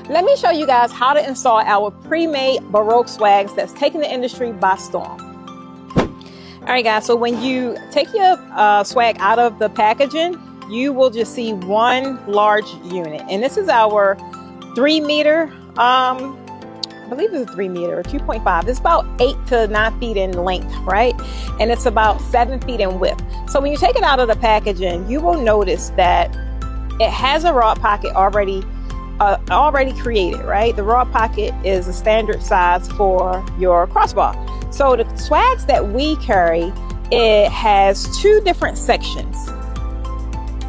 Let me show you guys how to install our pre-made Baroque swags that's taking the industry by storm. All right, guys, so when you take your swag out of the packaging, you will just see one large unit. And this is our 3 meter, I believe it's a 3 meter or 2.5. It's about 8 to 9 feet in length, right? And it's about 7 feet in width. So when you take it out of the packaging, you will notice that it has a rod pocket already created, right? The rod pocket is a standard size for your crossbar. So the swags that we carry, it has 2 different sections.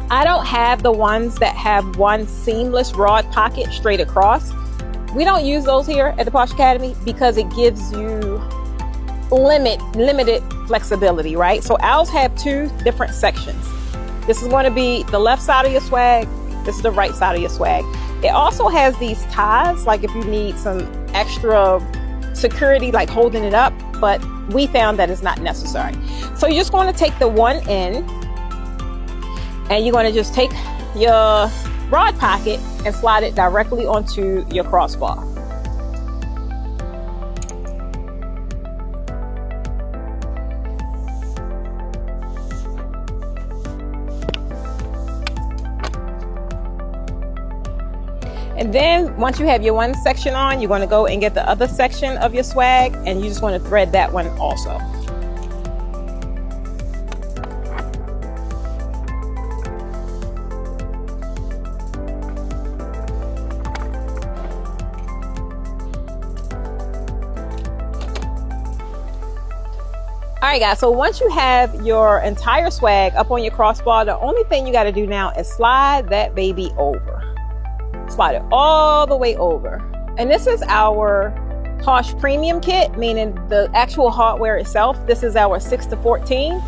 I don't have the ones that have one seamless rod pocket straight across. We don't use those here at the Posh Academy because it gives you limited flexibility, right? So ours have 2 different sections. This is going to be the left side of your swag. This is the right side of your swag. It also has these ties, like if you need some extra security, like holding it up, but we found that it's not necessary. So you're just going to take the one end and you're going to just take your rod pocket and slide it directly onto your crossbar. And then once you have your one section on, you're going to go and get the other section of your swag, and you just want to thread that one also. All right, guys, so once you have your entire swag up on your crossbar, the only thing you got to do now is slide that baby over. Slide it all the way over. And this is our Posh Premium Kit, meaning the actual hardware itself. This is our 6-14,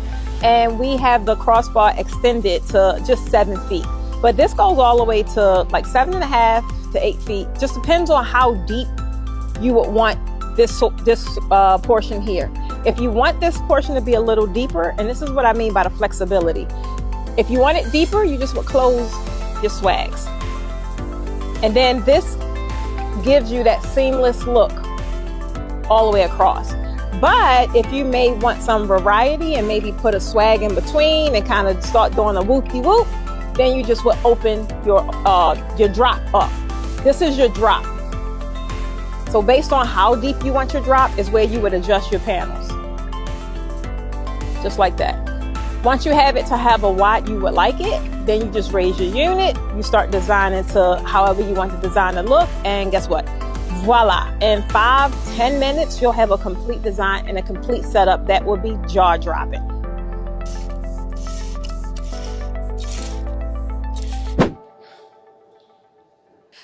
and we have the crossbar extended to just 7 feet. But this goes all the way to like 7.5 to 8 feet. Just depends on how deep you would want this portion here. If you want this portion to be a little deeper, and this is what I mean by the flexibility. If you want it deeper, you just would close your swags. And then this gives you that seamless look all the way across. But if you may want some variety and maybe put a swag in between and kind of start doing a whoop-de-whoop, then you just would open your drop up. This is your drop. So based on how deep you want your drop is where you would adjust your panels. Just like that. Once you have it to have a watt you would like it, then you just raise your unit, you start designing to however you want the design to look, and guess what? Voila! In 5-10 minutes, you'll have a complete design and a complete setup that will be jaw-dropping.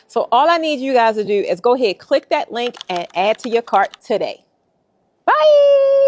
So all I need you guys to do is go ahead, click that link, and add to your cart today. Bye!